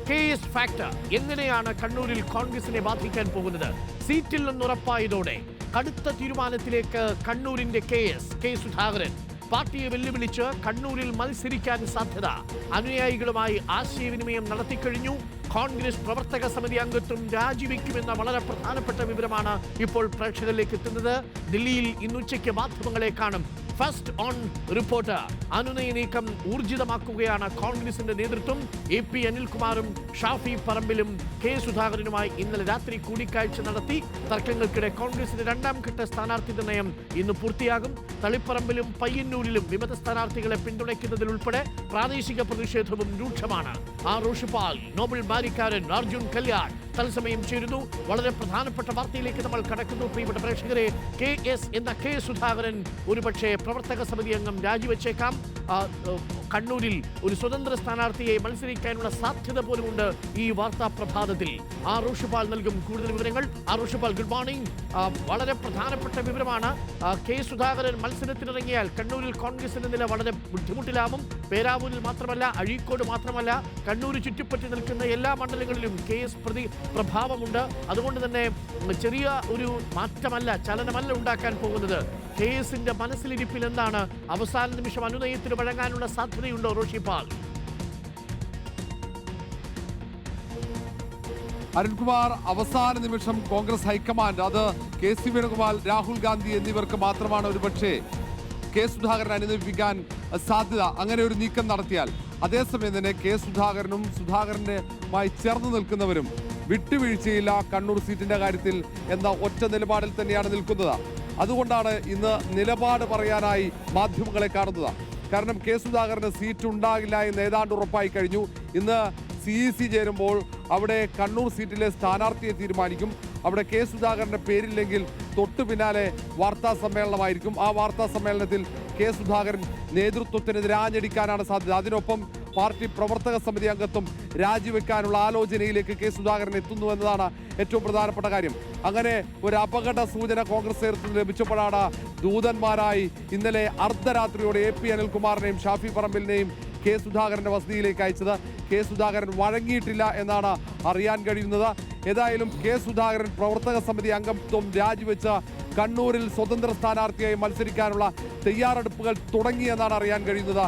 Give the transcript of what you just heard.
Case factor എങ്ങനെയാണ് കണ്ണൂരിൽ കോൺഗ്രസിനെ ബാധിക്കാൻ പോകുന്നത്? സീറ്റിൽ നിന്നുറപ്പായതോടെ കടുത്ത തീരുമാനത്തിലേക്ക് കണ്ണൂരിന്റെ കെ സുധാകരൻ. പാർട്ടിയെ വെല്ലുവിളിച്ച് കണ്ണൂരിൽ മത്സരിക്കാൻ സാധ്യത. അനുയായികളുമായി ആശയവിനിമയം നടത്തിക്കഴിഞ്ഞു. കോൺഗ്രസ് പ്രവർത്തക സമിതി അംഗത്വം രാജിവെക്കുമെന്ന വളരെ പ്രധാനപ്പെട്ട വിവരമാണ് ഇപ്പോൾ പ്രേക്ഷകരിലേക്ക് എത്തുന്നത്. ദില്ലിയിൽ ഇന്നുച്ചയ്ക്ക് മാധ്യമങ്ങളെ കാണും. First on reporter. അനുനയ നീക്കം ഊർജിതമാക്കുകയാണ് കോൺഗ്രസിന്റെ നേതൃത്വം. AP അനിൽകുമാറും ഷാഫി പറമ്പിലും കെ സുധാകരനുമായി ഇന്നലെ രാത്രി കൂടിക്കാഴ്ച നടത്തി. തർക്കങ്ങൾക്കിടെ കോൺഗ്രസിന്റെ രണ്ടാം ഘട്ട സ്ഥാനാർത്ഥി നിർണയം ഇന്ന് പൂർത്തിയാകും. തളിപ്പറമ്പിലും പയ്യന്നൂരിലും വിമത സ്ഥാനാർത്ഥികളെ പിന്തുണയ്ക്കുന്നതിലുൾപ്പെടെ പ്രാദേശിക പ്രതിഷേധവും രൂക്ഷമാണ്. റോഷിപാൽ, നോബൽ ബാരിക്കാരൻ, അർജുൻ കല്യാൺ തത്സമയം ചേരുന്നു. വളരെ പ്രധാനപ്പെട്ട വാർത്തയിലേക്ക് നമ്മൾ കടക്കുന്നു. പ്രിയപ്പെട്ട പ്രേക്ഷകരെ, കെ സുധാകരൻ ഒരുപക്ഷെ പ്രവർത്തക സമിതി അംഗം രാജിവെച്ചേക്കാം. കണ്ണൂരിൽ ഒരു സ്വതന്ത്ര സ്ഥാനാർത്ഥിയെ മത്സരിക്കാനുള്ള സാധ്യത പോലുമുണ്ട് ഈ വാർത്താ പ്രഭാതത്തിൽ. റോഷിപാൽ നൽകും കൂടുതൽ വിവരങ്ങൾ. Roshipal, good morning. വളരെ പ്രധാനപ്പെട്ട വിവരമാണ്. കെ സുധാകരൻ മത്സരത്തിനിറങ്ങിയാൽ കണ്ണൂരിൽ കോൺഗ്രസിന്റെ നില വളരെ ബുദ്ധിമുട്ടിലാവും. പേരാവൂരിൽ മാത്രമല്ല, അഴീക്കോട് മാത്രമല്ല, കണ്ണൂർ ചുറ്റിപ്പറ്റി നിൽക്കുന്ന എല്ലാ മണ്ഡലങ്ങളിലും KS പ്രഭാവമുണ്ട്. അതുകൊണ്ട് തന്നെ ചെറിയ ഒരു മാറ്റമല്ല, ചലനമല്ല ഉണ്ടാക്കാൻ പോകുന്നത്. KSന്റെ മനസ്സിലിരിപ്പിൽ എന്താണ്? അവസാന നിമിഷം അനുനയത്തിന് വഴങ്ങാനുള്ള സാധ്യതയുണ്ടോ റോഷിപാൽ? അരുൺകുമാർ, അവസാന നിമിഷം കോൺഗ്രസ് ഹൈക്കമാൻഡ്, അത് KC വേണുഗോപാൽ, രാഹുൽ ഗാന്ധി എന്നിവർക്ക് മാത്രമാണ് ഒരുപക്ഷെ കെ സുധാകരനെ അനുനയിപ്പിക്കാൻ സാധ്യത. അങ്ങനെ ഒരു നീക്കം നടത്തിയാൽ അതേസമയം തന്നെ കെ സുധാകരനും സുധാകരനുമായി ചേർന്ന് നിൽക്കുന്നവരും വിട്ടുവീഴ്ചയില്ല കണ്ണൂർ സീറ്റിന്റെ കാര്യത്തിൽ എന്ന ഒറ്റ നിലപാടിൽ തന്നെയാണ് നിൽക്കുന്നത്. അതുകൊണ്ടാണ് ഇന്ന് നിലപാട് പറയാനായി മാധ്യമങ്ങളെ കാണുന്നത്. കാരണം കെ സുധാകരന് സീറ്റ് ഉണ്ടാകില്ല എന്ന് ഏതാണ്ട് ഉറപ്പായി കഴിഞ്ഞു. ഇന്ന് CEC ചേരുമ്പോൾ അവിടെ കണ്ണൂർ സീറ്റിലെ സ്ഥാനാർത്ഥിയെ തീരുമാനിക്കും. അവിടെ കെ സുധാകരന്റെ പേരില്ലെങ്കിൽ തൊട്ടു പിന്നാലെ വാർത്താ സമ്മേളനമായിരിക്കും. ആ വാർത്താ സമ്മേളനത്തിൽ കെ സുധാകരൻ നേതൃത്വത്തിനെതിരെ ആഞ്ഞടിക്കാനാണ് സാധ്യത. അതിനൊപ്പം പാർട്ടി പ്രവർത്തക സമിതി അംഗത്വം രാജിവെക്കാനുള്ള ആലോചനയിലേക്ക് കെ സുധാകരൻ എത്തുന്നു എന്നതാണ് ഏറ്റവും പ്രധാനപ്പെട്ട കാര്യം. അങ്ങനെ ഒരു അപകട സൂചന കോൺഗ്രസ് നേതൃത്വത്തിന് ലഭിച്ചപ്പോഴാണ് ദൂതന്മാരായി ഇന്നലെ അർദ്ധരാത്രിയോടെ AP അനിൽകുമാറിനെയും ഷാഫി പറമ്പിലിനെയും കെ സുധാകരന്റെ വസതിയിലേക്ക് അയച്ചത്. കെ സുധാകരൻ വഴങ്ങിയിട്ടില്ല എന്നാണ് അറിയാൻ കഴിയുന്നത്. ഏതായാലും കെ സുധാകരൻ പ്രവർത്തക സമിതി അംഗത്വം രാജിവെച്ച് കണ്ണൂരിൽ സ്വതന്ത്ര സ്ഥാനാർത്ഥിയായി മത്സരിക്കാനുള്ള തയ്യാറെടുപ്പുകൾ തുടങ്ങിയെന്നാണ് അറിയാൻ കഴിയുന്നത്.